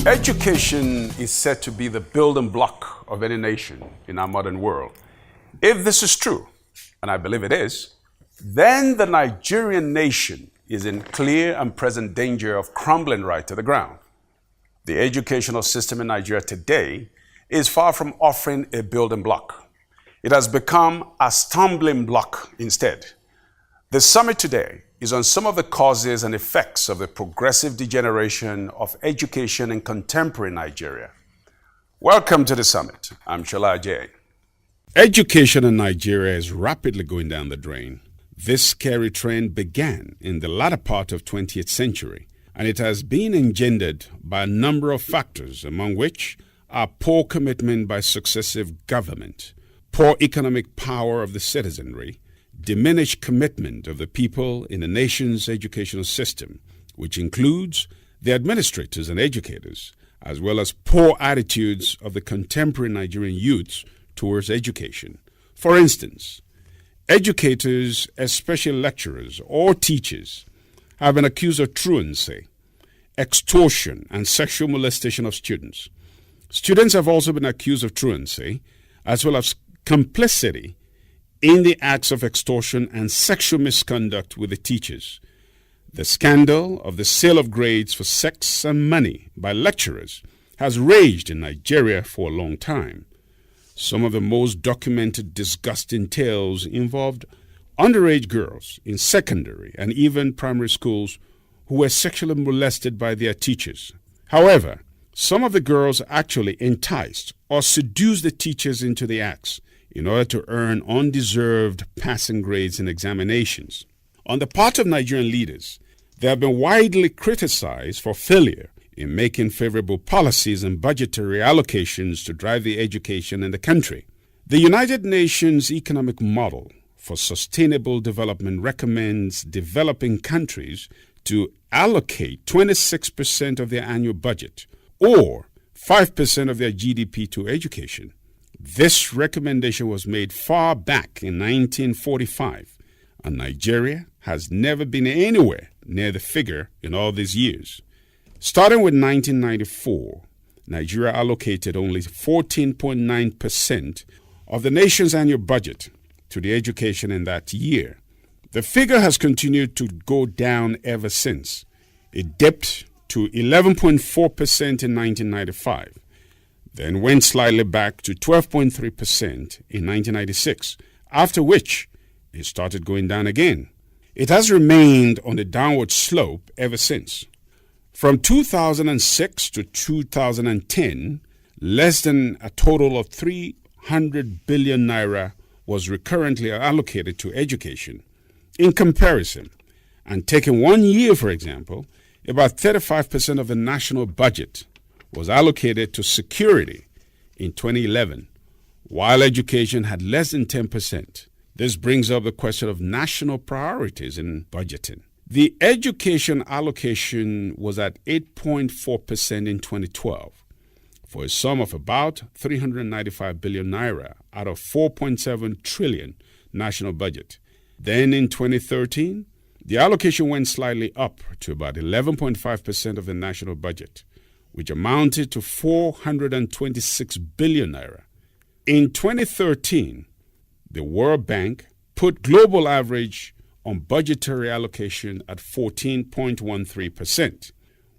Education is said to be the building block of any nation in our modern world. If this is true, and I believe it is, then the Nigerian nation is in clear and present danger of crumbling right to the ground. The educational system in Nigeria today is far from offering a building block. It has become a stumbling block instead. The summit today is on some of the causes and effects of the progressive degeneration of education in contemporary Nigeria. Welcome to the summit. I'm Shola Ajay. Education in Nigeria is rapidly going down the drain. This scary trend began in the latter part of 20th century, and it has been engendered by a number of factors, among which are poor commitment by successive government, poor economic power of the citizenry, diminished commitment of the people in the nation's educational system, which includes the administrators and educators, as well as poor attitudes of the contemporary Nigerian youths towards education. For instance, educators, especially lecturers or teachers, have been accused of truancy, extortion, and sexual molestation of students. Students have also been accused of truancy, as well as complicity in the acts of extortion and sexual misconduct with the teachers. The scandal of the sale of grades for sex and money by lecturers has raged in Nigeria for a long time. Some of the most documented disgusting tales involved underage girls in secondary and even primary schools who were sexually molested by their teachers. However, some of the girls actually enticed or seduced the teachers into the acts in order to earn undeserved passing grades in examinations. On the part of Nigerian leaders, they have been widely criticized for failure in making favorable policies and budgetary allocations to drive the education in the country. The United Nations Economic Model for Sustainable Development recommends developing countries to allocate 26% of their annual budget, or 5% of their GDP, to education. This recommendation was made far back in 1945, and Nigeria has never been anywhere near the figure in all these years. Starting with 1994, Nigeria allocated only 14.9% of the nation's annual budget to the education in that year. The figure has continued to go down ever since. It dipped to 11.4% in 1995. Then went slightly back to 12.3% in 1996, after which it started going down again. It has remained on the downward slope ever since. From 2006 to 2010, less than a total of 300 billion naira was recurrently allocated to education. In comparison, and taking 1 year for example, about 35% of the national budget was allocated to security in 2011, while education had less than 10%. This brings up the question of national priorities in budgeting. The education allocation was at 8.4% in 2012, for a sum of about 395 billion naira out of 4.7 trillion national budget. Then in 2013, the allocation went slightly up to about 11.5% of the national budget, which amounted to 426 billion naira. In 2013, the World Bank put global average on budgetary allocation at 14.13%.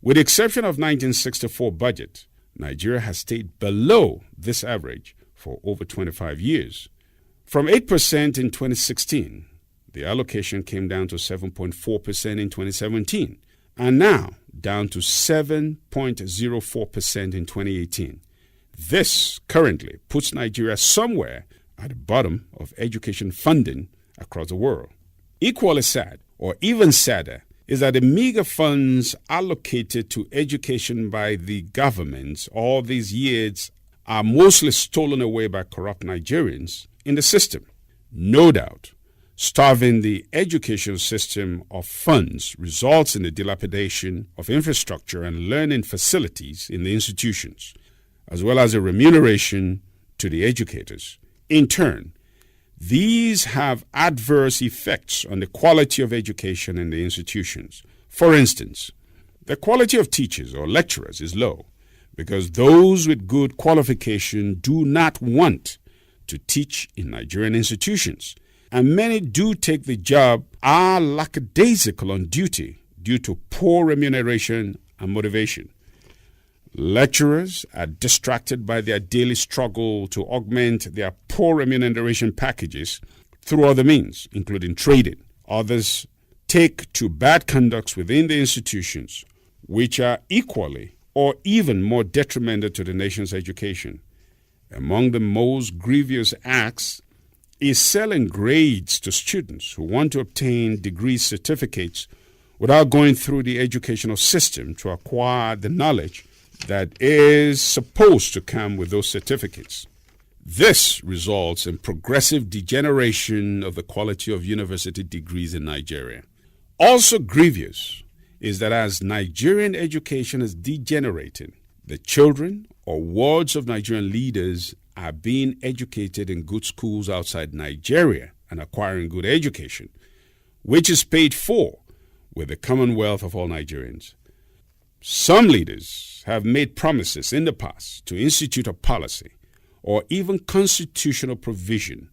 With the exception of 1964 budget, Nigeria has stayed below this average for over 25 years. From 8% in 2016, the allocation came down to 7.4% in 2017, and now down to 7.04% in 2018. This currently puts Nigeria somewhere at the bottom of education funding across the world. Equally sad, or even sadder, is that the meager funds allocated to education by the government all these years are mostly stolen away by corrupt Nigerians in the system. No doubt, starving the education system of funds results in the dilapidation of infrastructure and learning facilities in the institutions, as well as a remuneration to the educators. In turn, these have adverse effects on the quality of education in the institutions. For instance, the quality of teachers or lecturers is low, because those with good qualification do not want to teach in Nigerian institutions, and many do take the job are lackadaisical on duty due to poor remuneration and motivation. Lecturers are distracted by their daily struggle to augment their poor remuneration packages through other means, including trading. Others take to bad conducts within the institutions, which are equally or even more detrimental to the nation's education. Among the most grievous acts is selling grades to students who want to obtain degree certificates without going through the educational system to acquire the knowledge that is supposed to come with those certificates. This results in progressive degeneration of the quality of university degrees in Nigeria. Also grievous is that as Nigerian education is degenerating, the children or wards of Nigerian leaders are being educated in good schools outside Nigeria and acquiring good education, which is paid for with the commonwealth of all Nigerians. Some leaders have made promises in the past to institute a policy or even constitutional provision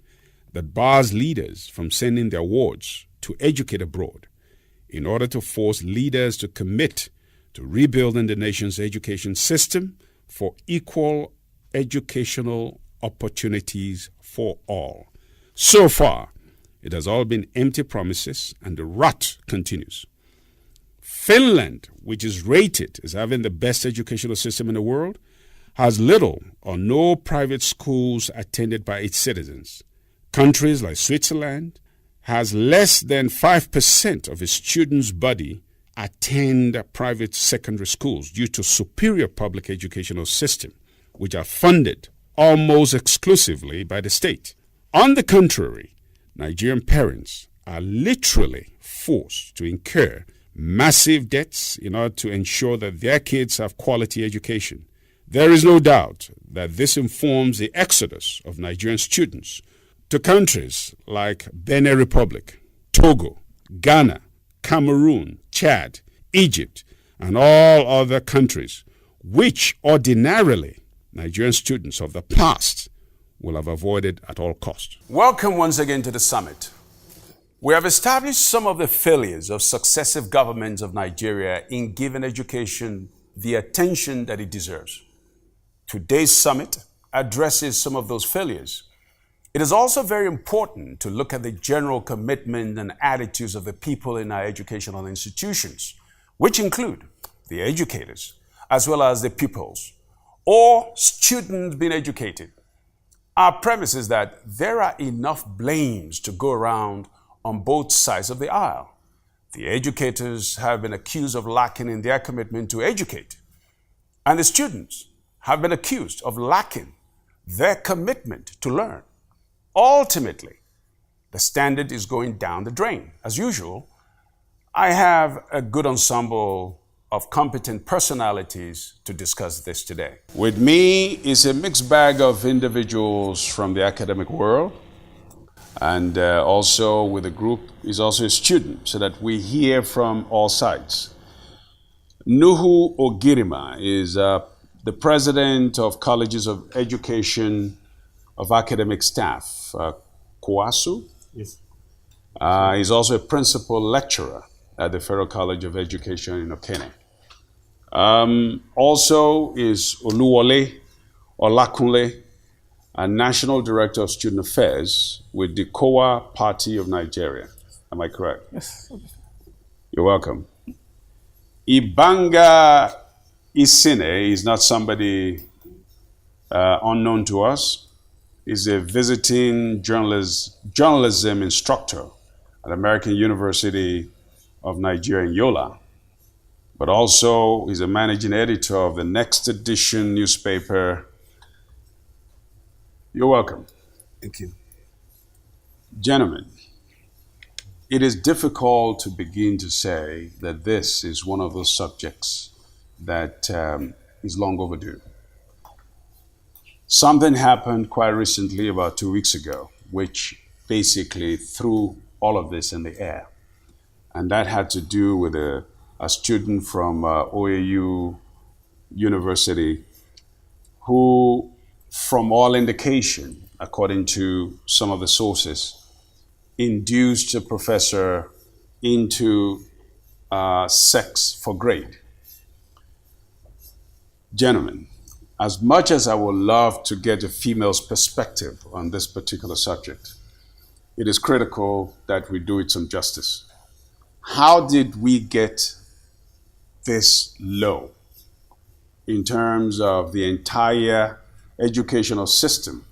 that bars leaders from sending their wards to educate abroad in order to force leaders to commit to rebuilding the nation's education system for equal educational opportunities for all. So far, it has all been empty promises, and the rot continues. Finland, which is rated as having the best educational system in the world, has little or no private schools attended by its citizens. Countries like Switzerland has less than 5% of its students' body attend private secondary schools due to superior public educational system, which are funded almost exclusively by the state. On the contrary, Nigerian parents are literally forced to incur massive debts in order to ensure that their kids have quality education. There is no doubt that this informs the exodus of Nigerian students to countries like Benin Republic, Togo, Ghana, Cameroon, Chad, Egypt, and all other countries, which ordinarily Nigerian students of the past will have avoided at all costs. Welcome once again to the summit. We have established some of the failures of successive governments of Nigeria in giving education the attention that it deserves. Today's summit addresses some of those failures. It is also very important to look at the general commitment and attitudes of the people in our educational institutions, which include the educators, as well as the pupils, or students being educated. Our premise is that there are enough blames to go around on both sides of the aisle. The educators have been accused of lacking in their commitment to educate, and the students have been accused of lacking their commitment to learn. Ultimately, the standard is going down the drain. As usual, I have a good ensemble of competent personalities to discuss this today. With me is a mixed bag of individuals from the academic world, and also with the group is also a student, so that we hear from all sides. Nuhu Ogirima is the president of Colleges of Education of Academic Staff, KWASU. Yes. He's also a principal lecturer at the Federal College of Education in Okene. Also is Oluwole Olakunle, a National Director of Student Affairs with the COA Party of Nigeria. Am I correct? Yes. You're welcome. Ibanga Isine is not somebody unknown to us. He's a visiting journalism instructor at American University of Nigeria in Yola, but also he's a managing editor of the Next Edition newspaper. You're welcome. Thank you. Gentlemen, it is difficult to begin to say that this is one of those subjects that is long overdue. Something happened quite recently, about 2 weeks ago, which basically threw all of this in the air. And that had to do with a student from OAU University who, from all indication, according to some of the sources, induced a professor into sex for grade. Gentlemen, as much as I would love to get a female's perspective on this particular subject, it is critical that we do it some justice. How did we get this low in terms of the entire educational system?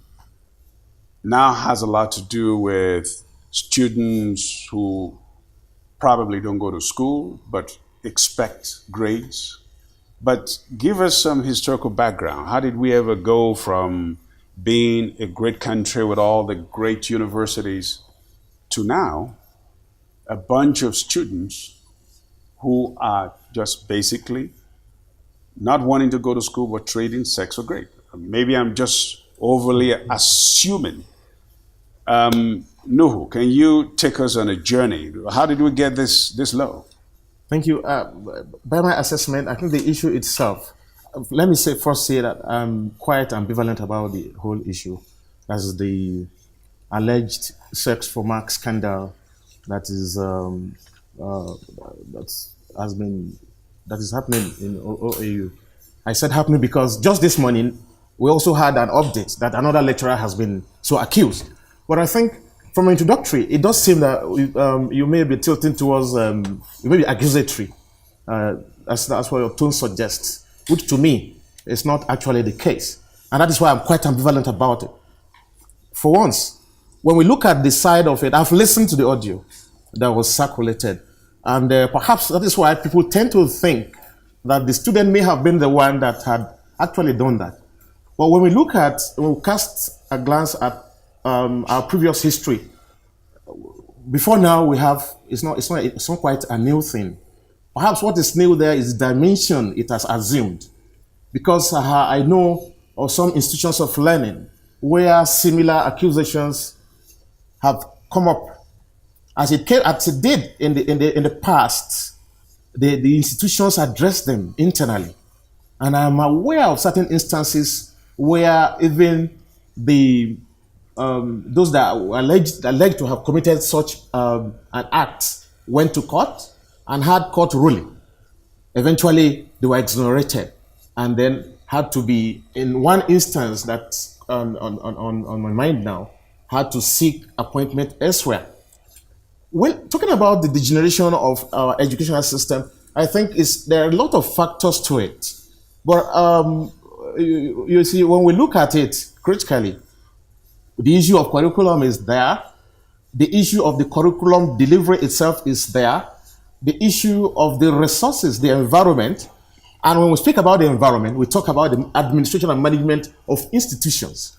Now has a lot to do with students who probably don't go to school but expect grades. But give us some historical background. How did we ever go from being a great country with all the great universities to now a bunch of students who are just basically not wanting to go to school but trading sex for grade? Maybe I'm just overly assuming. Nuhu, can you take us on a journey? How did we get this low? Thank you. By my assessment, I think the issue itself, let me first say that I'm quite ambivalent about the whole issue. That's the alleged sex for mark scandal that is that is happening in OAU. I said happening because just this morning we also had an update that another lecturer has been so accused. But I think from introductory, it does seem that you may be tilting towards, you may be accusatory. That's what your tone suggests, which to me is not actually the case. And that is why I'm quite ambivalent about it. For once, when we look at the side of it, I've listened to the audio that was circulated. And perhaps that is why people tend to think that the student may have been the one that had actually done that. But when we cast a glance at our previous history, before now we have, it's not quite a new thing. Perhaps what is new there is the dimension it has assumed. Because I know of some institutions of learning where similar accusations have come up. As it did in the past, the institutions addressed them internally. And I'm aware of certain instances where even those that are alleged to have committed such an act went to court and had court ruling. Eventually, they were exonerated and then had to be, in one instance that's on my mind now, had to seek appointment elsewhere. When talking about the degeneration of our educational system, I think there are a lot of factors to it. But you see, when we look at it critically, the issue of curriculum is there. The issue of the curriculum delivery itself is there. The issue of the resources, the environment. And when we speak about the environment, we talk about the administration and management of institutions.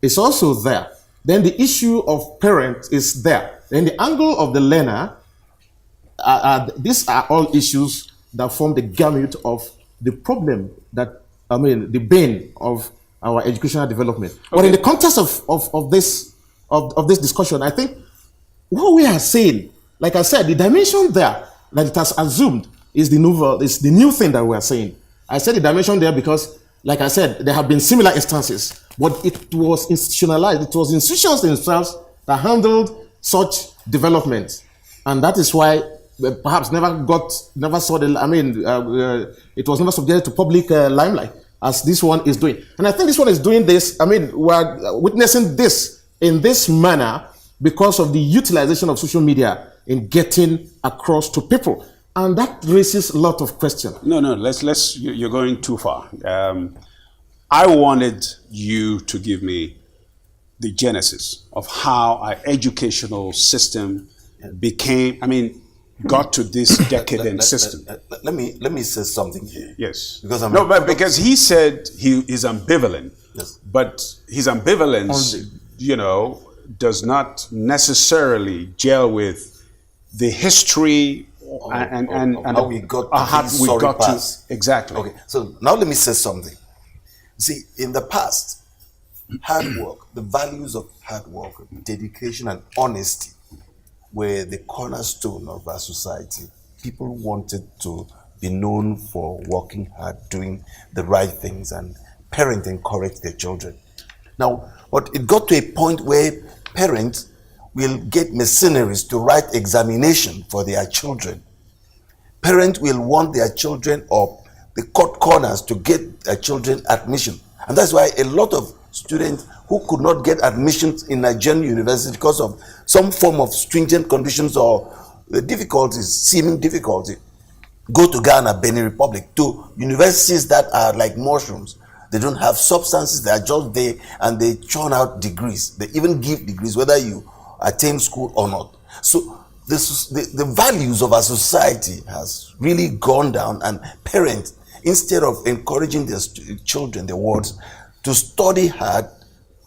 It's also there. Then the issue of parents is there. Then the angle of the learner, these are all issues that form the gamut of the problem the bane of our educational development. Okay. But in the context of this discussion, I think what we are saying, like I said, the dimension there that it has assumed is the new thing that we are saying. I said the dimension there because, like I said, there have been similar instances, but it was institutionalized. It was institutions themselves that handled such development, and that is why perhaps it was never subjected to public limelight as this one is doing. And I think this one is doing this. We're witnessing this in this manner because of the utilization of social media in getting across to people. And that raises a lot of questions. No, you're going too far. I wanted you to give me the genesis of how our educational system got to this decadent system. Let me say something here. Yes. Because he said he is ambivalent. Yes. But his ambivalence, does not necessarily gel with the history and how we got to exactly. Okay. So now let me say something. See, in the past, hard work, the values of hard work, dedication, and honesty were the cornerstone of our society. People wanted to be known for working hard, doing the right things, and parents encourage their children. Now, but it got to a point where parents will get mercenaries to write examination for their children. Parents will want their children up the cut corners to get their children admission. And that's why a lot of students who could not get admissions in Nigerian university because of some form of stringent conditions or the difficulties, seeming difficulty, go to Ghana, Benin Republic, to universities that are like mushrooms. They don't have substances, they are just there, and they churn out degrees. They even give degrees whether you attend school or not. So the values of our society has really gone down, and parents, instead of encouraging their children, their wards, to study hard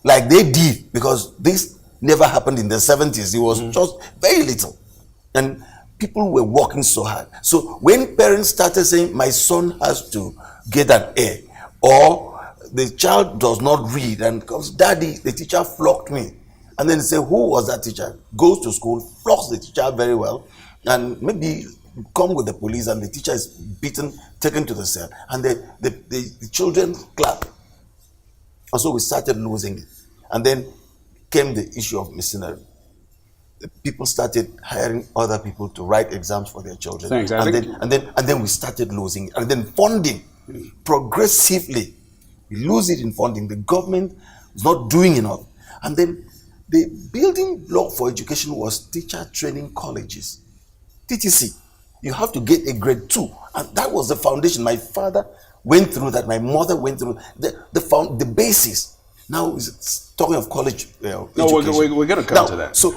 like they did, because this never happened in the 70s. It was just very little. And people were working so hard. So when parents started saying, my son has to get an A, or the child does not read and comes, daddy, the teacher flogged me. And then they say, who was that teacher? Goes to school, flogs the teacher very well, and maybe come with the police, and the teacher is beaten, taken to the cell, and the children clap. And so we started losing it. And then came the issue of mercenary. The people started hiring other people to write exams for their children. Thanks, and then we started losing it. And then funding, progressively, we lose it in funding. The government is not doing enough. And then the building block for education was teacher training colleges, TTC. You have to get a grade 2, and that was the foundation. My father went through that. My mother went through the basis. Now it's talking of college No, education. we're going to come to that. So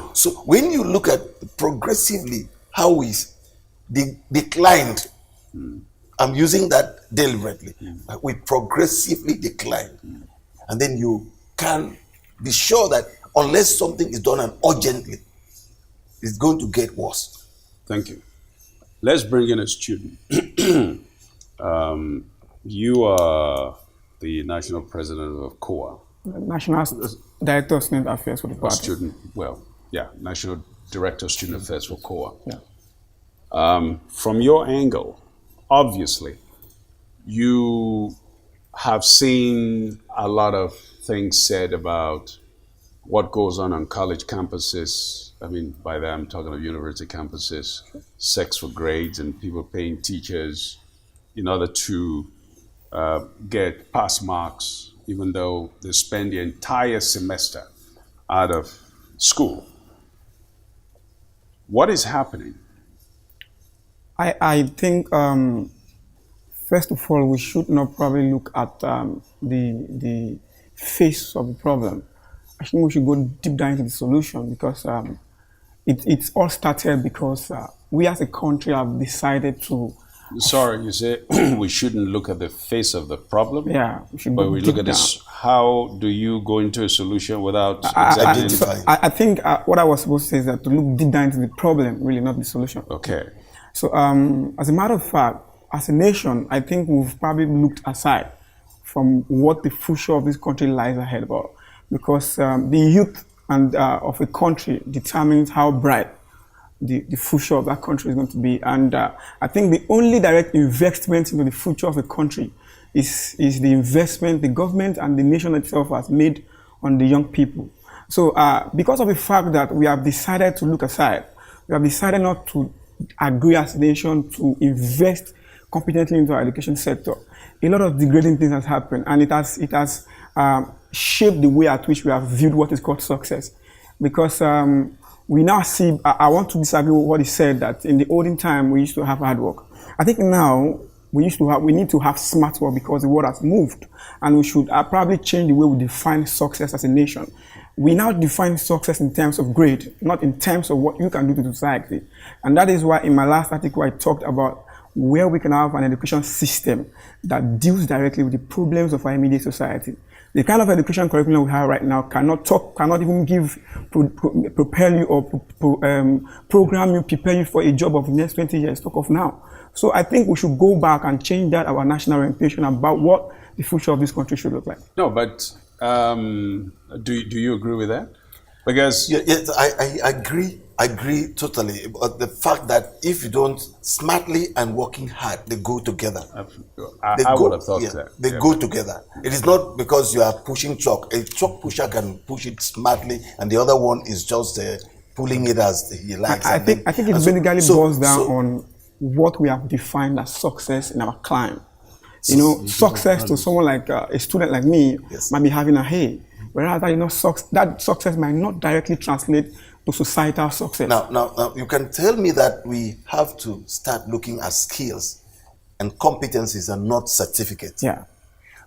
when you look at progressively how we declined, I'm using that deliberately. We progressively declined, and then you can be sure that unless something is done and urgently, it's going to get worse. Thank you. Let's bring in a student. You are the national president of COA. National Director of Student Affairs for the party. National Director of Student Affairs for COA. Yeah. From your angle, obviously, you have seen a lot of things said about what goes on college campuses. I mean, by that I'm talking of university campuses, sex for grades, and people paying teachers in order to get pass marks, even though they spend the entire semester out of school. What is happening? I think, first of all, we should not probably look at the face of the problem. I think we should go deep down into the solution, because it's all started because we as a country have decided to... Sorry, you say we shouldn't look at the face of the problem? Yeah, we should But go we deep look at down. this, how do you go into a solution without examining... I think what I was supposed to say is that to look deep down into the problem, really not the solution. Okay. So as a matter of fact, as a nation, I think we've probably looked aside from what the future of this country lies ahead about, because the youth and of a country determines how bright the future of that country is going to be. And I think the only direct investment into the future of a country is the investment the government and the nation itself has made on the young people. So because of the fact that we have decided to look aside, we have decided not to agree as a nation to invest competently into our education sector, a lot of degrading things has happened, and it has shaped the way at which we have viewed what is called success. Because we now see, I want to disagree with what he said, that in the olden time we used to have hard work. I think now we need to have smart work, because the world has moved, and we should probably change the way we define success as a nation. We now define success in terms of grade, not in terms of what you can do to society. And that is why in my last article I talked about where we can have an education system that deals directly with the problems of our immediate society. The kind of education curriculum we have right now cannot even prepare you or program you, prepare you for a job of the next 20 years, talk of now. So I think we should go back and change that, our national orientation about what the future of this country should look like. No, but do you agree with that? Because Yes, I agree I agree totally. But the fact that if you don't smartly and working hard, they go together. I would have thought that. They go together. It is not because you are pushing chalk. A chalk pusher can push it smartly, and the other one is just pulling it as he likes. I think it basically boils down on what we have defined as success in our climb. You know, success to someone like a student like me might be having a hay, whereas that success might not directly translate to societal success. Now, you can tell me that we have to start looking at skills and competencies and not certificates. Yeah.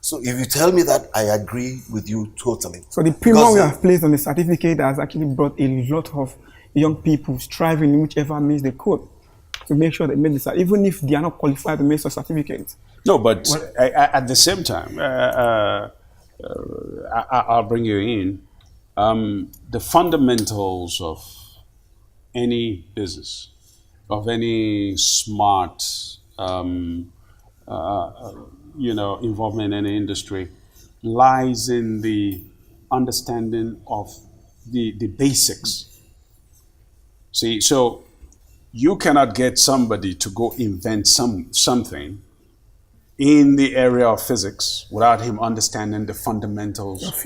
So if you tell me that, I agree with you totally. So the premium we have placed on the certificate has actually brought a lot of young people striving in whichever means they could to make sure they made this, even if they are not qualified to make such certificates. No, but at the same time, I'll bring you in. The fundamentals of any business, of any smart, involvement in any industry, lies in the understanding of the basics. See, so you cannot get somebody to go invent something in the area of physics without him understanding the fundamentals of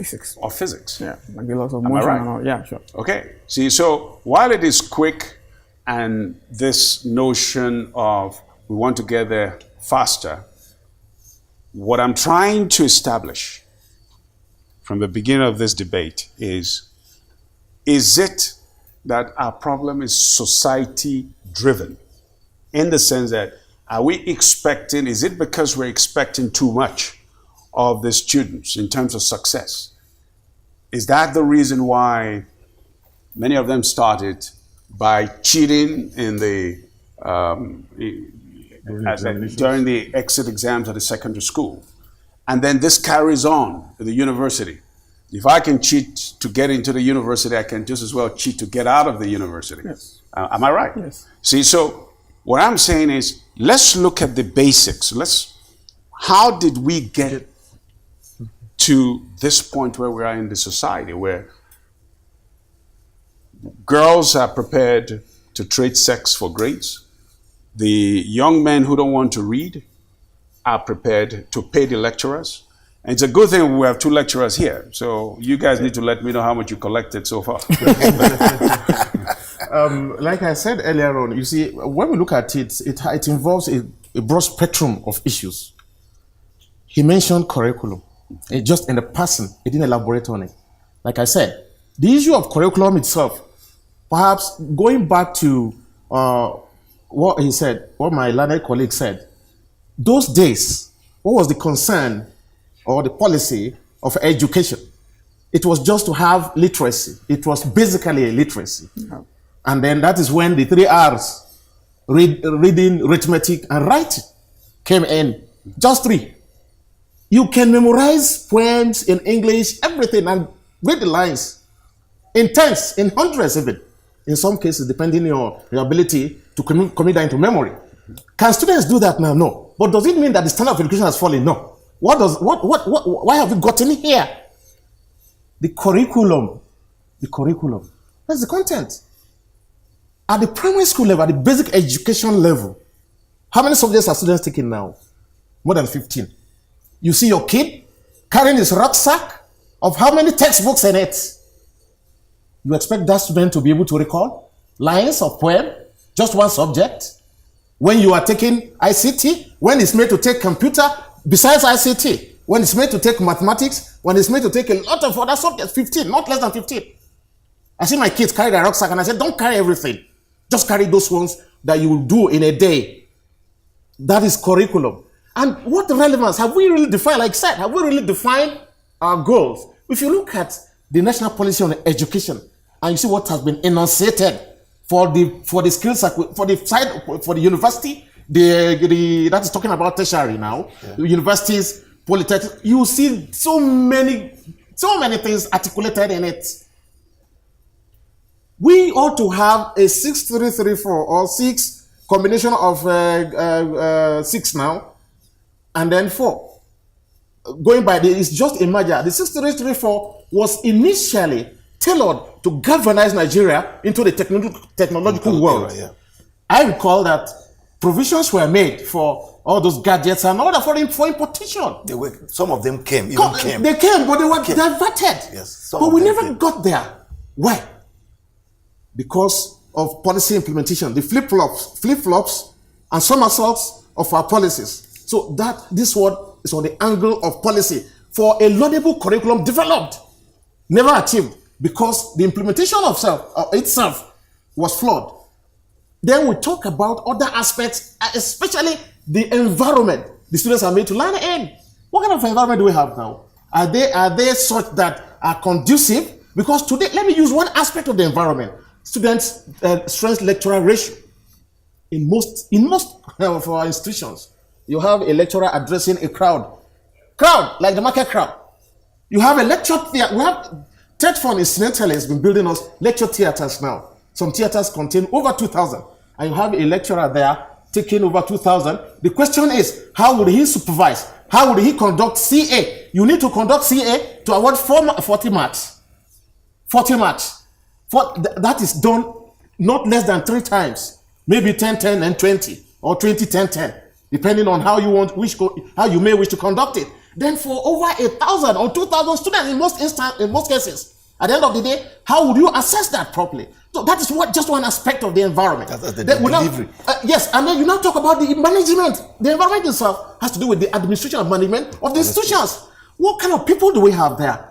physics. Yeah, like the laws of Am I motion right? and all. Yeah, sure. Okay. See, so while it is quick and this notion of we want to get there faster, what I'm trying to establish from the beginning of this debate is it that our problem is society driven, in the sense that is it because we're expecting too much of the students in terms of success? Is that the reason why many of them started by cheating in during the exit exams at the secondary school? And then this carries on to the university. If I can cheat to get into the university, I can just as well cheat to get out of the university. Yes. Am I right? Yes. See, so what I'm saying is, let's look at the basics. How did we get to this point where we are in the society, where girls are prepared to trade sex for grades? The young men who don't want to read are prepared to pay the lecturers. And it's a good thing we have two lecturers here. So you guys need to let me know how much you collected so far. Like I said earlier on, you see, when we look at it, it involves a broad spectrum of issues. He mentioned curriculum. Just in the passing, he didn't elaborate on it. Like I said, the issue of curriculum itself, perhaps going back to what he said, what my learned colleague said, those days, what was the concern or the policy of education? It was just to have literacy. It was basically a literacy. Yeah. And then that is when the 3 R's, reading, arithmetic, and writing, came in. Just 3. You can memorize poems in English, everything, and read the lines in tens, in hundreds even. In some cases, depending on your ability to commit that into memory. Can students do that now? No. But does it mean that the standard of education has fallen? No. Why have we gotten here? The curriculum. That's the content. At the primary school level, at the basic education level, how many subjects are students taking now? More than 15. You see your kid carrying his rucksack of how many textbooks in it? You expect that student to be able to recall lines of poem, just one subject? When you are taking ICT, when it's made to take computer, besides ICT, when it's made to take mathematics, when it's made to take a lot of other subjects, 15, not less than 15. I see my kids carry their rucksack and I said, don't carry everything. Just carry those ones that you will do in a day. That is curriculum. And what relevance have we really defined? Like I said, have we really defined our goals? If you look at the national policy on education and you see what has been enunciated for the skills, for the university, that is talking about tertiary now, universities, polytechnics, you see so many things articulated in it. We ought to have a 6-3-3-4 or 6 combination of 6 now, and then 4. Going by it's just a merger. The 6-3-3-4 was initially tailored to galvanize Nigeria into the technological world. Yeah. I recall that provisions were made for all those gadgets and all that for importation. Some of them came, They came, but they were diverted. Yes, but we never got there. Why? Because of policy implementation, the flip-flops and somersaults of our policies. So this one is on the angle of policy for a laudable curriculum developed, never achieved, because the implementation of itself was flawed. Then we talk about other aspects, especially the environment the students are made to learn in. What kind of environment do we have now? Are they such that are conducive? Because today, let me use one aspect of the environment. Students' strength-lecturer ratio. In most of our institutions, you have a lecturer addressing a crowd like the market crowd. You have a lecture theater. We have TEDFund incidentally has been building us lecture theaters now. Some theaters contain over 2,000, and you have a lecturer there taking over 2,000. The question is, how would he supervise? How would he conduct CA? You need to conduct CA to award 40 marks. 40 marks. That is done not less than 3 times. Maybe 10, 10, and 20, or 20, 10, 10, depending on how you may wish to conduct it. Then for over 1,000 or 2,000 students in most cases, at the end of the day, how would you assess that properly? So that is just one aspect of the environment. That's the delivery. Yes, and then you now talk about the management. The environment itself has to do with the administration and management of the institutions. What kind of people do we have there?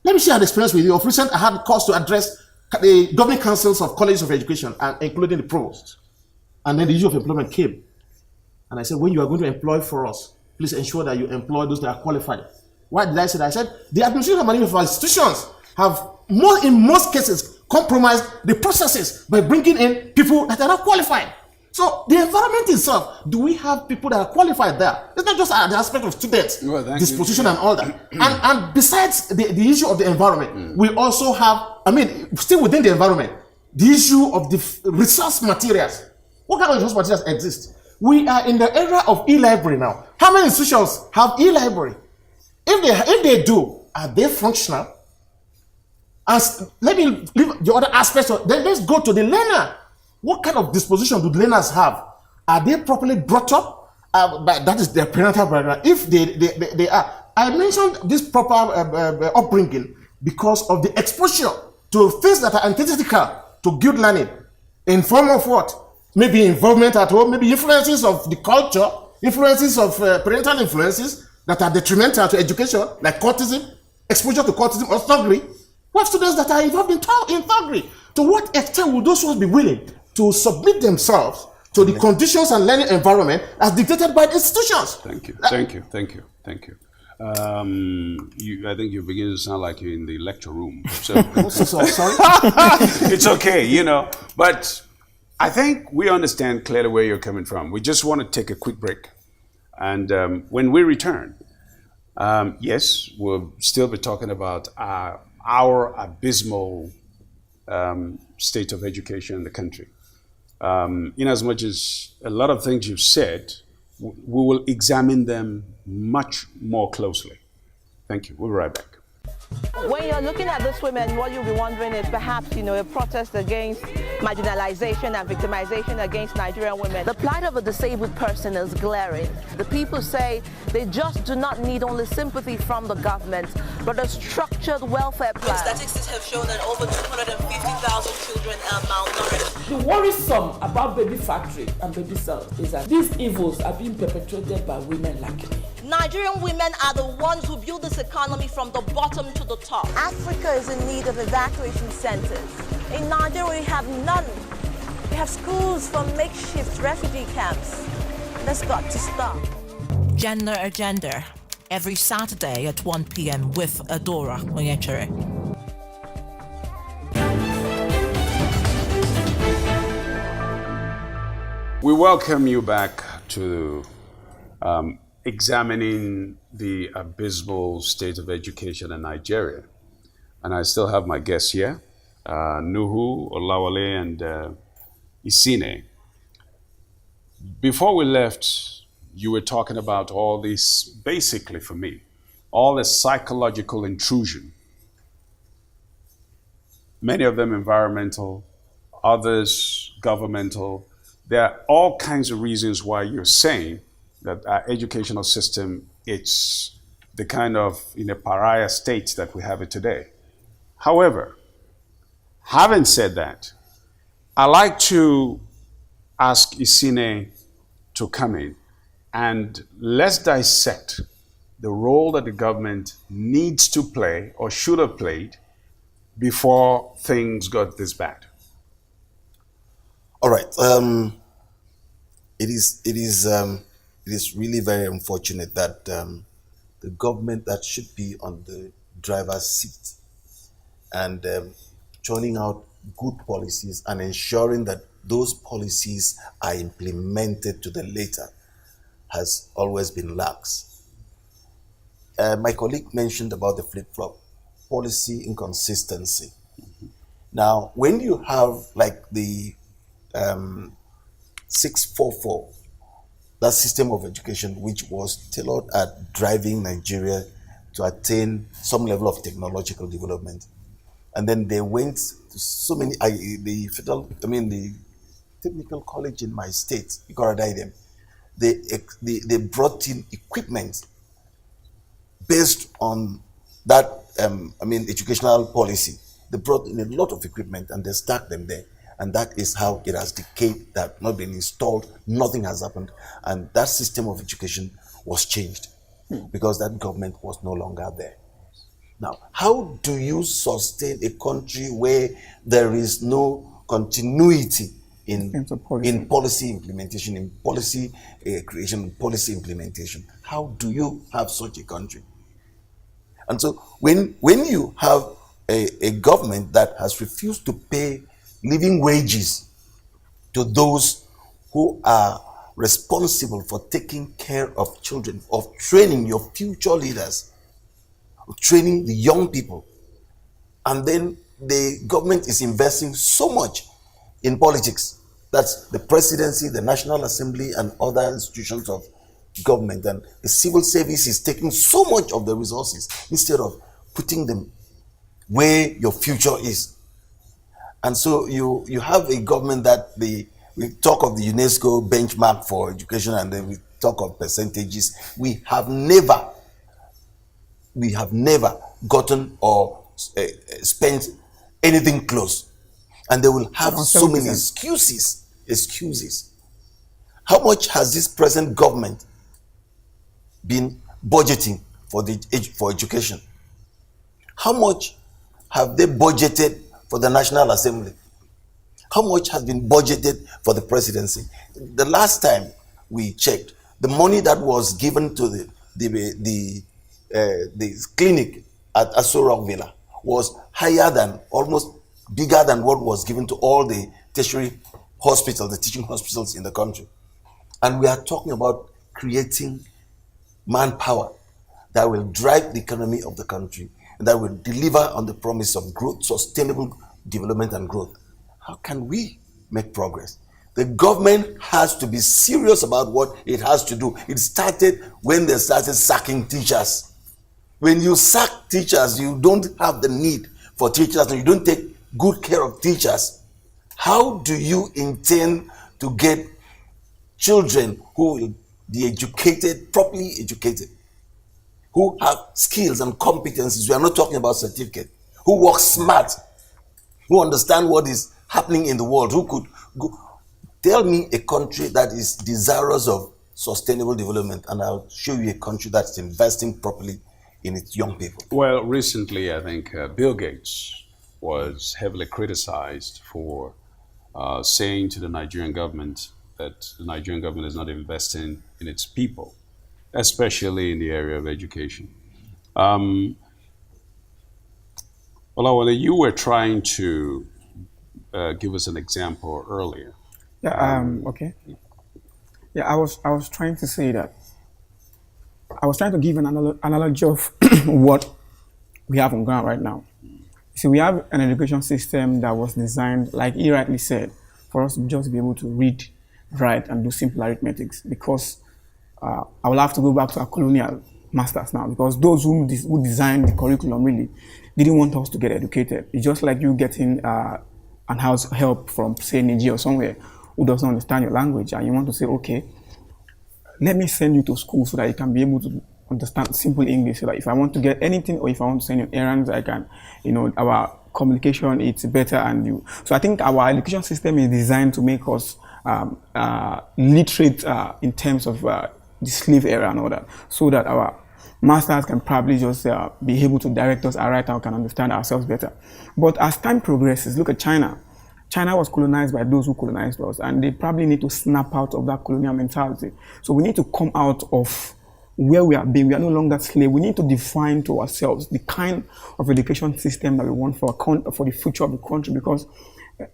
Let me share an experience with you. Of recent, I had a course to address the governing councils of colleges of education, including the provost. And then the issue of employment came. And I said, when you are going to employ for us, please ensure that you employ those that are qualified. Why did I say that? I said, the administration and management of our institutions have, in most cases, compromised the processes by bringing in people that are not qualified. So the environment itself, do we have people that are qualified there? It's not just the aspect of students, disposition and all that. and besides the issue of the environment, we also have, still within the environment, the issue of the resource materials. What kind of resource materials exist? We are in the era of e-library now. How many institutions have e-library? If they do, are they functional? And let me leave the other aspects. Then let's go to the learner. What kind of disposition do learners have? Are they properly brought up? That is their parental background. If they are. I mentioned this proper upbringing because of the exposure to things that are antithetical to good learning in form of what? Maybe involvement at home, maybe influences of the culture, influences of parental influences that are detrimental to education, like courtism, exposure to courtism or thuggery. We have students that are involved in thuggery. To what extent will those ones be willing to submit themselves to the conditions and learning environment as dictated by the institutions? Thank you. I think you begin to sound like you're in the lecture room. So sorry. It's okay, But I think we understand clearly where you're coming from. We just want to take a quick break. And when we return, yes, we'll still be talking about our abysmal state of education in the country. In as much as a lot of things you've said, we will examine them much more closely. Thank you. We'll be right back. When you're looking at these women, what you'll be wondering is perhaps, a protest against marginalization and victimization against Nigerian women. The plight of a disabled person is glaring. The people say they just do not need only sympathy from the government, but a structured welfare plan. Statistics have shown that over 250,000 children are malnourished. The worrisome about baby factory and baby cells is that these evils are being perpetrated by women like me. Nigerian women are the ones who build this economy from the bottom to the top. Africa is in need of evacuation centers. In Nigeria, we have none. We have schools for makeshift refugee camps. That's got to stop. Gender Agenda, every Saturday at 1 p.m. with Adora Onyechere. We welcome you back to examining the abysmal state of education in Nigeria. And I still have my guests here, Nuhu, Olawale, and Isine. Before we left, you were talking about all this, basically for me, all the psychological intrusion many of them environmental, others governmental. There are all kinds of reasons why you're saying that our educational system, it's the kind of in a pariah state that we have it today. However, having said that, I like to ask Isine to come in and let's dissect the role that the government needs to play or should have played before things got this bad. All right. It is really very unfortunate that the government that should be on the driver's seat and churning out good policies and ensuring that those policies are implemented to the letter has always been lax. My colleague mentioned about the flip-flop policy inconsistency. Now, when you have like the 644, that system of education which was tailored at driving Nigeria to attain some level of technological development, and then they went to so many the technical college in my state, Ikoradai, they brought in equipment based on that educational policy. They brought in a lot of equipment and they stacked them there, and that is how it has decayed. That not been installed, nothing has happened, and that system of education was changed because that government was no longer there. Now, how do you sustain a country where there is no continuity in policy implementation, in policy creation, policy implementation? How do you have such a country? And so when you have a government that has refused to pay living wages to those who are responsible for taking care of children, of training your future leaders, of training the young people, and then the government is investing so much in politics, that's the presidency, the National Assembly, and other institutions of government, and the civil service is taking so much of the resources instead of putting them where your future is. And so you have a government that we talk of the UNESCO benchmark for education, and then we talk of percentages. We have never gotten or spent anything close, and they will have so many excuses. How much has this present government been budgeting for education? How much have they budgeted for the National Assembly? How much has been budgeted for the presidency? The last time we checked, the money that was given to the clinic at Aso Rock Villa was higher than, almost bigger than what was given to all the tertiary hospitals, the teaching hospitals in the country. And we are talking about creating manpower that will drive the economy of the country and that will deliver on the promise of growth, sustainable development and growth. How can we make progress? The government has to be serious about what it has to do. It started when they started sacking teachers. When you sack teachers, you don't have the need for teachers and you don't take good care of teachers. How do you intend to get children who will be educated, properly educated, who have skills and competencies? We are not talking about certificate. Who work smart, who understand what is happening in the world, who could go. Tell me a country that is desirous of sustainable development, and I'll show you a country that's investing properly in its young people. Well, recently, I think Bill Gates was heavily criticized for saying to the Nigerian government that the Nigerian government is not investing in its people, especially in the area of education. Olawale, you were trying to give us an example earlier. Okay. Yeah, I was trying to say that I was trying to give an analogy of what we have on ground right now. See, we have an education system that was designed, like he rightly said, for us to just be able to read, write, and do simple arithmetics. Because I will have to go back to our colonial masters now, because those who designed the curriculum really, didn't want us to get educated. It's just like you getting an house help from, say, Nigeria or somewhere who doesn't understand your language, and you want to say, okay, let me send you to school so that you can be able to understand simple English. So that if I want to get anything or if I want to send you errands, I can, our communication, it's better. So I think our education system is designed to make us literate in terms of the slave era and all that, so that our masters can probably just be able to direct us aright and can understand ourselves better. But as time progresses, look at China. China was colonized by those who colonized us, and they probably need to snap out of that colonial mentality. So we need to come out of where we are being. We are no longer slaves. We need to define to ourselves the kind of education system that we want for the future of the country, because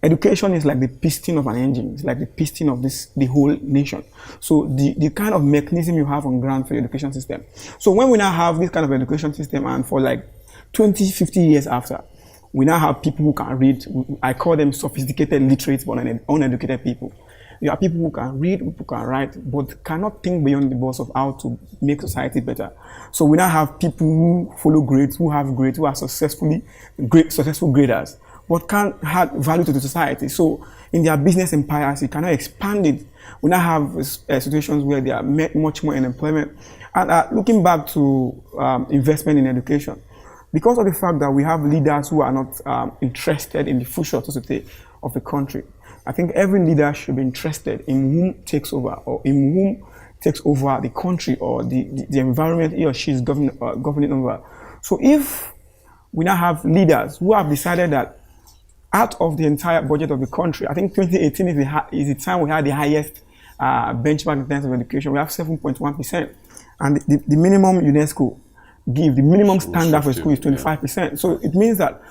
education is like the piston of an engine. It's like the piston of the whole nation. So the kind of mechanism you have on ground for the education system. So when we now have this kind of education system, and for like 20, 50 years after, we now have people who can read. I call them sophisticated literates, but uneducated people. You have people who can read, who can write, but cannot think beyond the box of how to make society better. So we now have people who follow grades, who have grades, who are successful graders, but can't add value to the society. So in their business empires, you cannot expand it. We now have situations where they are much more unemployment. And looking back to investment in education, because of the fact that we have leaders who are not interested in the future society of the country, I think every leader should be interested in whom takes over, or in whom takes over the country or the environment he or she is governing over. So if we now have leaders who have decided that out of the entire budget of the country, I think 2018 is the time we had the highest benchmark in terms of education. We have 7.1%. And the minimum UNESCO give, the minimum standard for school is 25%. So it means that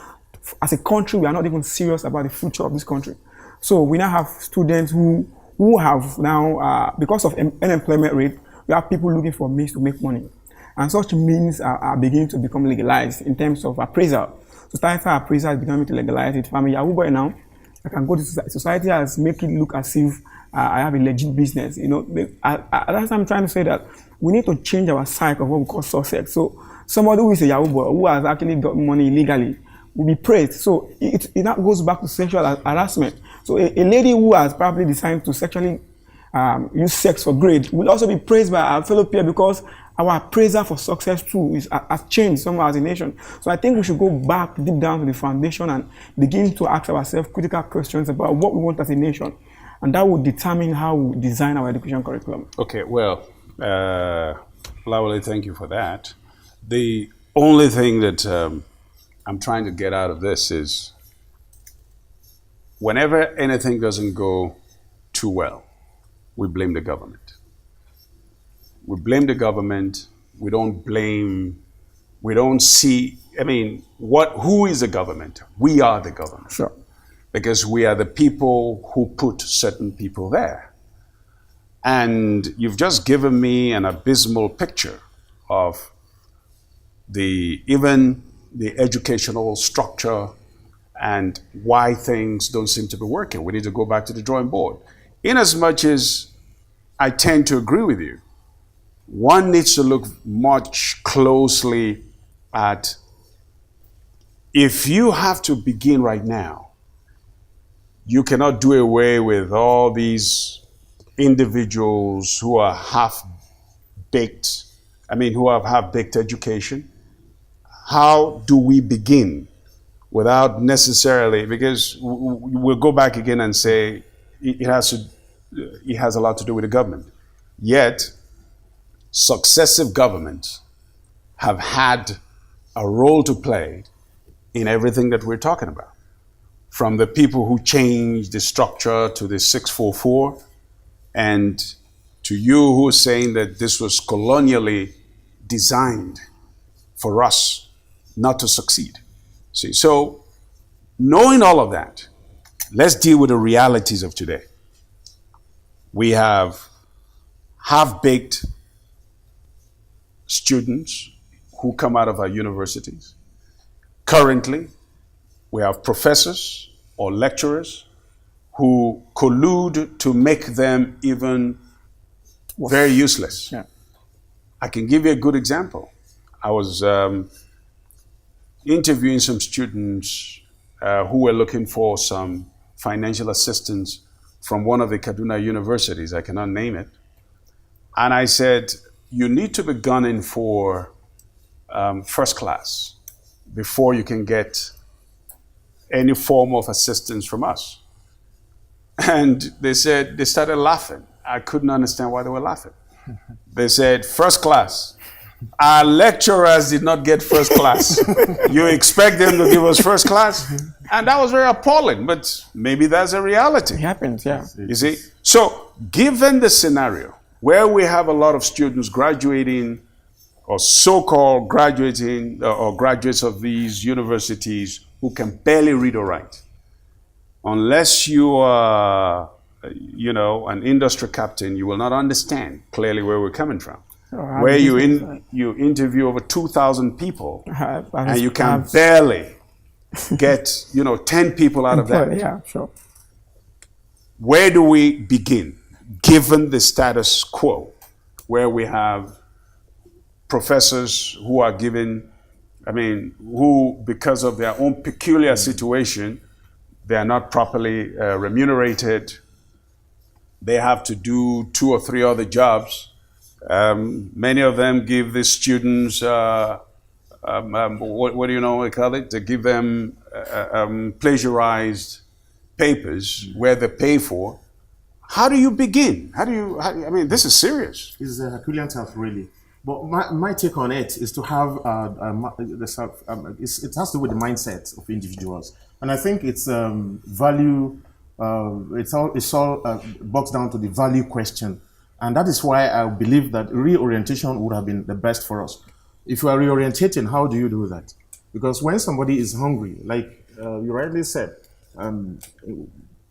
as a country, we are not even serious about the future of this country. So we now have students who have now, because of unemployment rate, we have people looking for means to make money. And such means are beginning to become legalized in terms of appraisal. Societal appraisal is beginning to legalize it. If I'm a Yahoo boy now, I can go to society has make it look as if I have a legit business. That's what I'm trying to say, that we need to change our cycle of what we call success. So somebody who is a Yahoo boy who has actually got money illegally will be praised. So it now goes back to sexual harassment. So a lady who has probably decided to sexually use sex for grade will also be praised by our fellow peer, because our appraisal for success too has changed somehow as a nation. So I think we should go back deep down to the foundation and begin to ask ourselves critical questions about what we want as a nation. And that will determine how we design our education curriculum. Okay, well, Lawale, thank you for that. The only thing that I'm trying to get out of this is, whenever anything doesn't go too well, we blame the government. We blame the government. We don't see, who is the government? We are the government. Sure. Because we are the people who put certain people there. And you've just given me an abysmal picture of even the educational structure and why things don't seem to be working. We need to go back to the drawing board. In as much as I tend to agree with you, one needs to look much closely at, if you have to begin right now, you cannot do away with all these individuals who are half-baked, who have half-baked education. How do we begin without necessarily, because we'll go back again and say it has a lot to do with the government. Yet, successive governments have had a role to play in everything that we're talking about. From the people who changed the structure to the 644, and to you who are saying that this was colonially designed for us not to succeed. See, so knowing all of that, let's deal with the realities of today. We have half-baked students who come out of our universities. Currently, we have professors or lecturers who collude to make them even very useless. Yeah. I can give you a good example. I was interviewing some students who were looking for some financial assistance from one of the Kaduna universities. I cannot name it. And I said, you need to be gunning for first class before you can get any form of assistance from us. And they said, they started laughing. I couldn't understand why they were laughing. They said, first class. Our lecturers did not get first class. You expect them to give us first class? And that was very appalling, but maybe that's a reality. It happens, yeah. You see? So, given the scenario where we have a lot of students graduating or so-called graduating or graduates of these universities who can barely read or write, unless you are, an industry captain, you will not understand clearly where we're coming from. Where you interview over 2,000 people and you can barely get 10 people out of that. Yeah, sure. Where do we begin, given the status quo, where we have professors who are given, who because of their own peculiar situation, they are not properly remunerated. They have to do 2 or 3 other jobs. Many of them give the students, what do you know we call it? They give them plagiarized papers where they pay for. How do you begin? This is serious. It's a Herculean task, really. But my take on it is to have, it has to do with the mindset of individuals. And I think it's value, it's all boils down to the value question. And that is why I believe that reorientation would have been the best for us. If you are reorientating, how do you do that? Because when somebody is hungry, like you rightly said,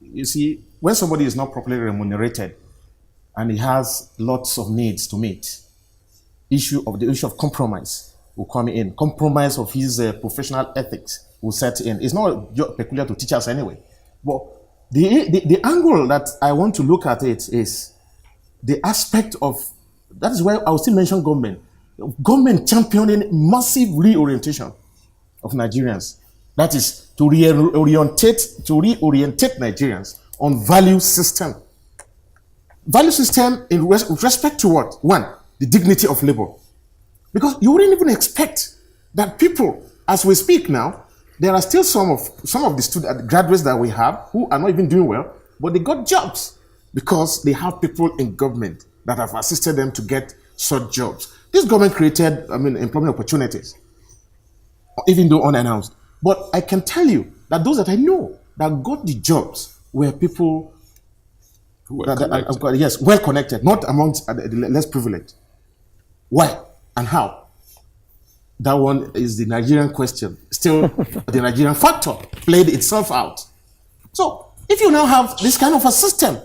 you see, when somebody is not properly remunerated and he has lots of needs to meet, the issue of compromise will come in. Compromise of his professional ethics will set in. It's not peculiar to teachers anyway. But the angle that I want to look at it is the aspect of, that is why I will still mention government. Government championing massive reorientation of Nigerians. That is to reorientate Nigerians on value system. Value system with respect to what? One, the dignity of labor. Because you wouldn't even expect that people, as we speak now, there are still some of the graduates that we have who are not even doing well, but they got jobs because they have people in government that have assisted them to get such jobs. This government created, employment opportunities, even though unannounced. But I can tell you that those that I know that got the jobs were people well connected, not amongst the less privileged. Why and how? That one is the Nigerian question. Still, the Nigerian factor played itself out. So, if you now have this kind of a system,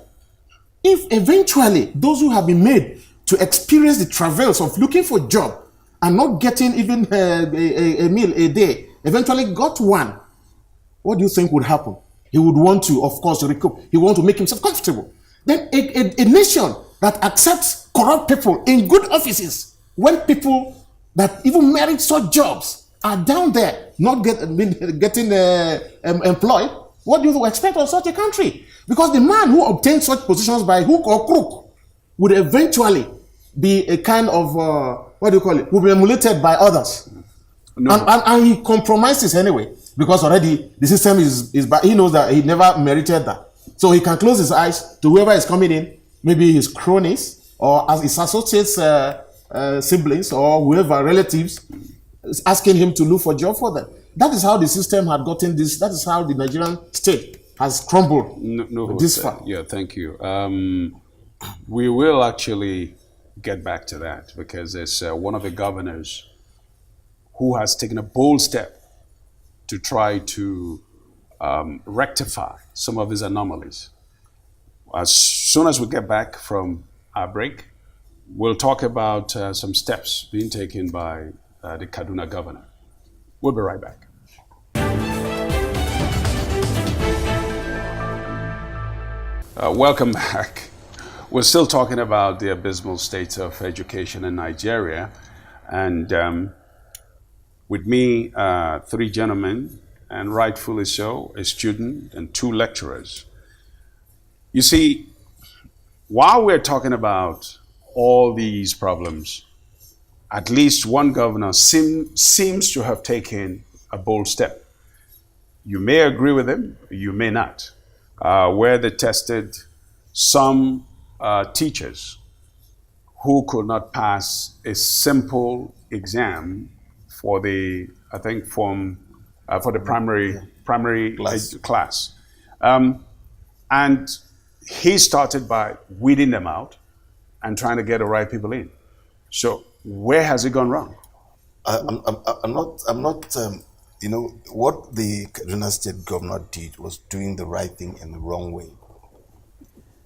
if eventually those who have been made to experience the travails of looking for a job and not getting even a meal a day, eventually got one, what do you think would happen? He would want to, of course, recoup. He would want to make himself comfortable. Then a nation that accepts corrupt people in good offices, when people that even merit such jobs are down there, not getting employed, what do you expect of such a country? Because the man who obtains such positions by hook or crook would eventually be a kind of, would be emulated by others. No. And he compromises anyway, because already the system is he knows that he never merited that. So he can close his eyes to whoever is coming in, maybe his cronies or as his associates, siblings or whoever, relatives, is asking him to look for a job for them. That is how the system had gotten this. That is how the Nigerian state has crumbled this far. Yeah, thank you. We will actually get back to that because there's one of the governors who has taken a bold step to try to rectify some of these anomalies. As soon as we get back from our break, we'll talk about some steps being taken by the Kaduna governor. We'll be right back. Welcome back. We're still talking about the abysmal state of education in Nigeria. And With me, three gentlemen, and rightfully so, a student and two lecturers. You see, while we're talking about all these problems, at least one governor seems to have taken a bold step. You may agree with him, you may not. Where they tested some teachers who could not pass a simple exam for the, I think, for the primary class. And he started by weeding them out and trying to get the right people in. So where has it gone wrong? I'm not. What the Kaduna State governor did was doing the right thing in the wrong way.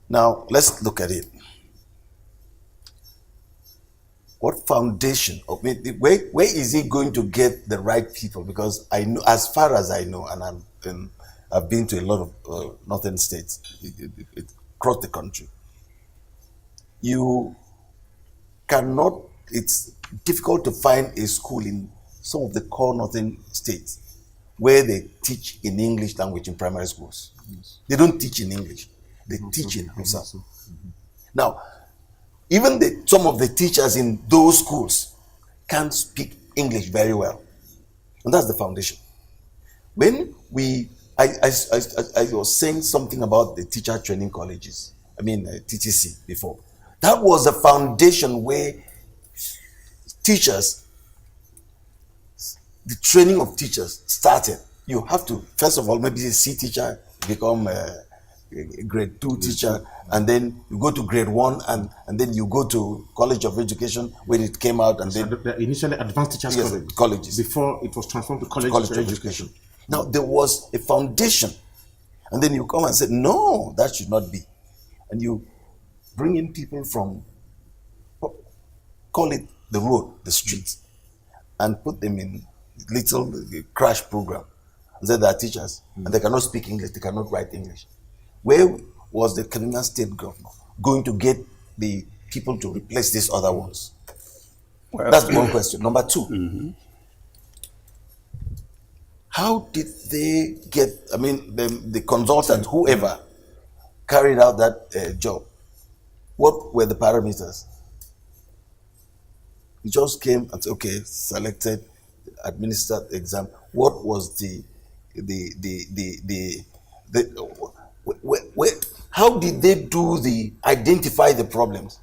Now let's look at it. What foundation? Where is he going to get the right people? Because I know, as far as I know, and I've been to a lot of northern states across the country. You cannot. It's difficult to find a school in some of the core northern states where they teach in English language in primary schools. Yes. They don't teach in English. They teach in Hausa. Now, even some of the teachers in those schools can't speak English very well. And that's the foundation. When I was saying something about the teacher training colleges, TTC before. That was a foundation where teachers, the training of teachers started. You have to, first of all, maybe a C teacher, become a grade 2 teacher, and then you go to grade 1, and then you go to College of Education when it came out, and then initially advanced teachers colleges before it was transformed to College of Education. Now there was a foundation, and then you come and say, no, that should not be, and you bring in people from, call it the road, the streets, and put them in little crash program, and say they are teachers, and they cannot speak English, they cannot write English. Where was the Kaduna State governor going to get the people to replace these other ones? Well, that's one question. Number 2, how did they get, the consultant, whoever carried out that job, what were the parameters? He just came and said, okay, selected, administered the exam. What was how did they identify the problems?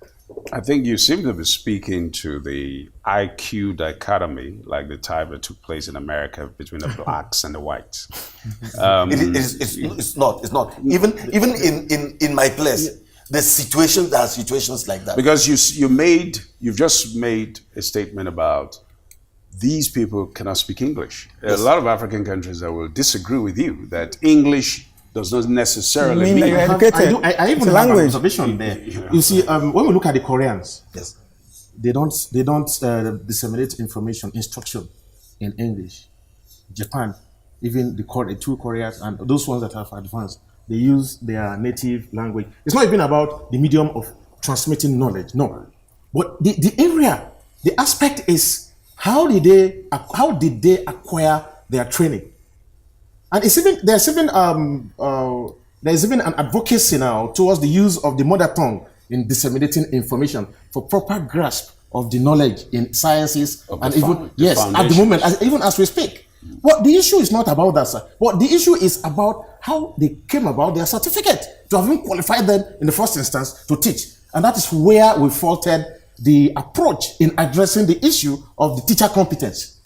I think you seem to be speaking to the IQ dichotomy, like the type that took place in America between the blacks and the whites. It's not. Even in my place, there are situations like that. Because you've just made a statement about these people cannot speak English. Yes. A lot of African countries that will disagree with you that English does not necessarily mean you're educated. I even have an observation there. You see, when we look at the Koreans, yes, they don't disseminate information, instruction in English. Japan, even the 2 Koreas and those ones that have advanced, they use their native language. It's not even about the medium of transmitting knowledge, no. But the aspect is how did they acquire their training? And there's even an advocacy now towards the use of the mother tongue in disseminating information for proper grasp of the knowledge in sciences and even at the moment, even as we speak. Well, the issue is not about that, sir. But the issue is about how they came about their certificate to have qualified them in the first instance to teach, and that is where we faulted the approach in addressing the issue of the teacher competence.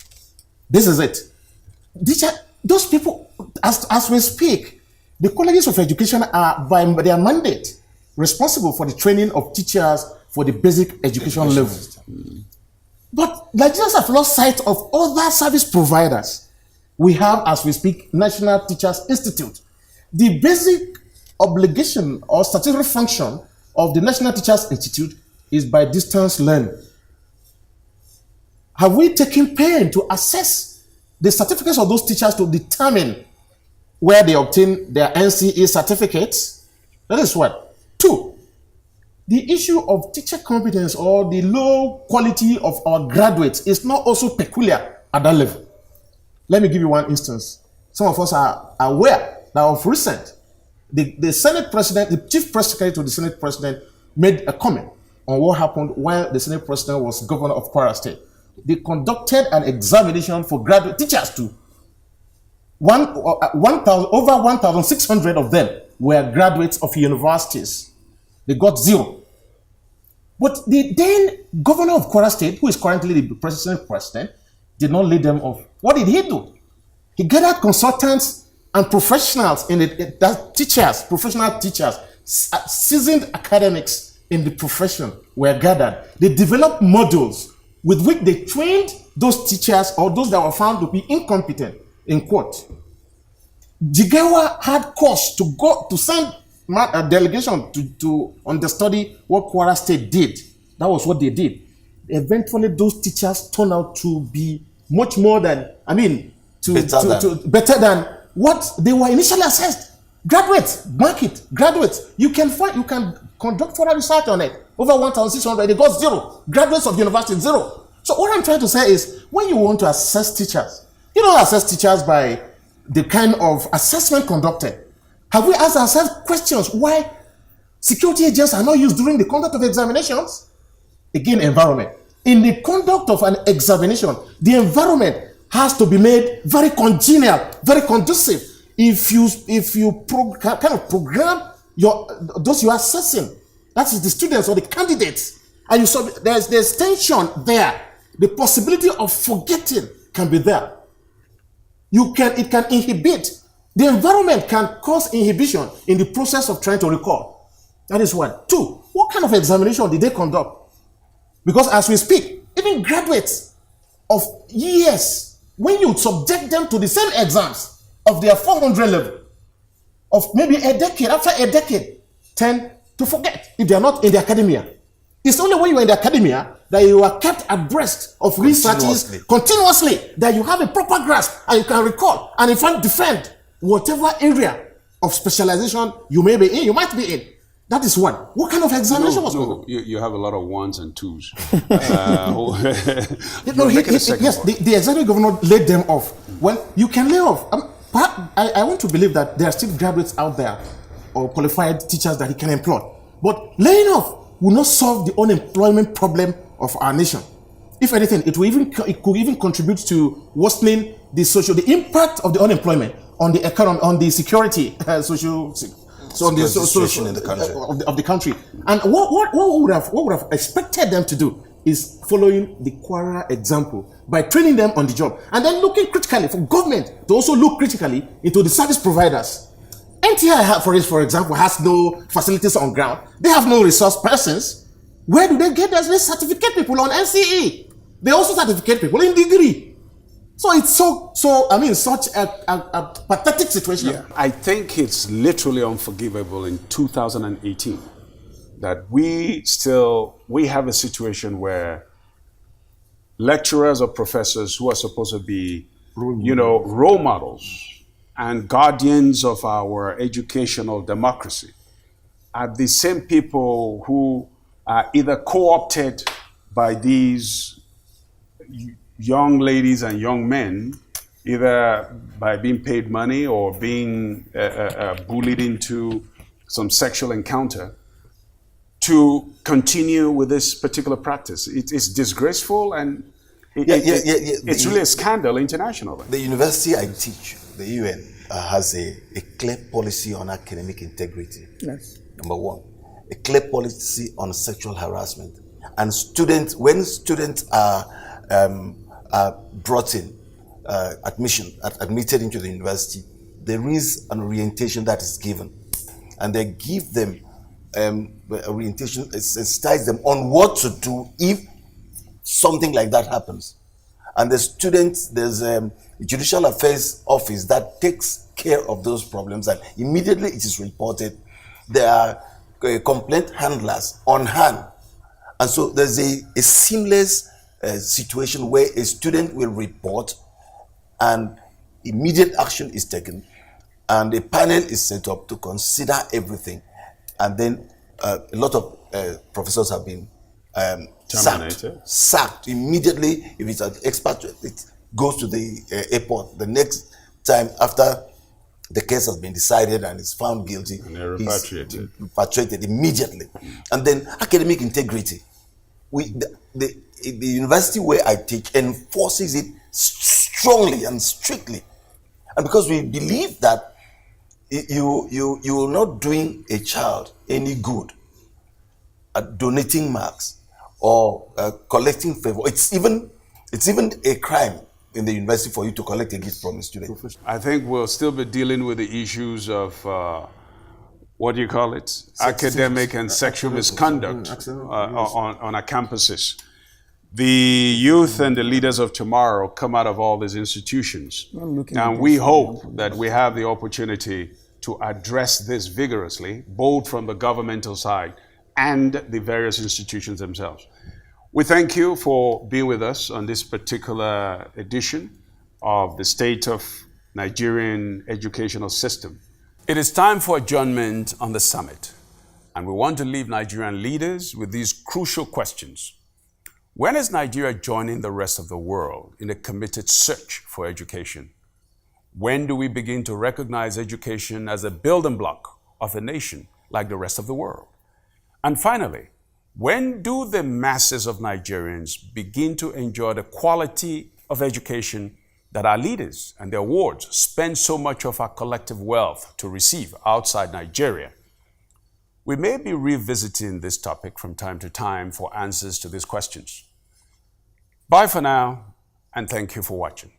This is it. Those people, as we speak, the colleges of education are, by their mandate, responsible for the training of teachers for the basic education level. But Nigerians have lost sight of other service providers. We have, as we speak, National Teachers Institute. The basic obligation or statutory function of the National Teachers Institute is by distance learning. Have we taken pain to assess the certificates of those teachers to determine where they obtain their NCE certificates? That is one. 2, the issue of teacher competence or the low quality of our graduates is not also peculiar at that level. Let me give you one instance. Some of us are aware that of recent, the Senate President, the Chief Press Secretary to the Senate President made a comment on what happened while the Senate President was governor of Kwara State. They conducted an examination for graduate teachers too. Over 1,600 of them were graduates of universities. They got 0. But the then governor of Kwara State, who is currently the president, did not lay them off. What did he do? He gathered consultants and professionals professional teachers, seasoned academics in the profession were gathered. They developed modules with which they trained those teachers or those that were found to be incompetent in court. Jigawa had cause to go to send a delegation to understudy what Kwara State did. That was what they did. Eventually, those teachers turned out to be much more than, better than what they were initially assessed. Graduates, mark it, graduates. You can conduct further research on it. Over 1,600, they got 0. Graduates of university, 0. So what I'm trying to say is, when you want to assess teachers, you don't assess teachers by the kind of assessment conducted. Have we asked ourselves questions why security agents are not used during the conduct of examinations? Again, environment. In the conduct of an examination, the environment has to be made very congenial, very conducive. If you program those you are assessing, that is the students or the candidates, and you saw there's tension there. The possibility of forgetting can be there. It can inhibit. The environment can cause inhibition in the process of trying to recall. That is one. 2, what kind of examination did they conduct? Because as we speak, even graduates of years, when you subject them to the same exams of their 400 level, of maybe a decade, after a decade, tend to forget if they are not in the academia. It's only when you are in the academia that you are kept abreast of researches continuously, that you have a proper grasp and you can recall and in fact defend whatever area of specialization you may be in, you might be in. That is one. What kind of examination was going on? You have a lot of 1s and 2s. The executive governor laid them off. Well, you can lay off. I want to believe that there are still graduates out there or qualified teachers that he can employ. But laying off will not solve the unemployment problem of our nation. If anything, it could even contribute to worsening the impact of the unemployment on the economy, on the security, situation in the country. Of the country. And what would have expected them to do is following the Kwara example by training them on the job and then looking critically for government to also look critically into the service providers. NTI, for example, has no facilities on ground. They have no resource persons. Where do they get this? They certificate people on NCE. They also certificate people in degree. So it's such a pathetic situation. Yeah. I think it's literally unforgivable in 2018 that we have a situation where lecturers or professors who are supposed to be, role models and guardians of our educational democracy are the same people who are either co-opted by these young ladies and young men, either by being paid money or being bullied into some sexual encounter, to continue with this particular practice. It's disgraceful and it's really a scandal internationally. The university I teach, the UN, has a clear policy on academic integrity. Yes. Number 1. A clear policy on sexual harassment. And when students are brought in, admitted into the university, there is an orientation that is given. And they give them orientation, sensitize them on what to do if something like that happens. And the students, there's a judicial affairs office that takes care of those problems, and immediately it is reported. There are complaint handlers on hand. And so there's a seamless situation where a student will report and immediate action is taken, and a panel is set up to consider everything. And then a lot of professors have been sacked immediately. If it's an expert, goes to the airport. The next time after the case has been decided and is found guilty, And they're he's repatriated. immediately. And then academic integrity. The university where I teach enforces it strongly and strictly. And because we believe that you are not doing a child any good at donating marks or collecting favor. It's even a crime in the university for you to collect a gift from a student. I think we'll still be dealing with the issues of what do you call it? Academic and sexual misconduct on our campuses. The youth and the leaders of tomorrow come out of all these institutions. And we hope that we have the opportunity to address this vigorously, both from the governmental side and the various institutions themselves. We thank you for being with us on this particular edition of the State of Nigerian Educational System. It is time for adjournment on the summit, and we want to leave Nigerian leaders with these crucial questions. When is Nigeria joining the rest of the world in a committed search for education? When do we begin to recognize education as a building block of a nation like the rest of the world? And finally, when do the masses of Nigerians begin to enjoy the quality of education that our leaders and their wards spend so much of our collective wealth to receive outside Nigeria? We may be revisiting this topic from time to time for answers to these questions. Bye for now, and thank you for watching.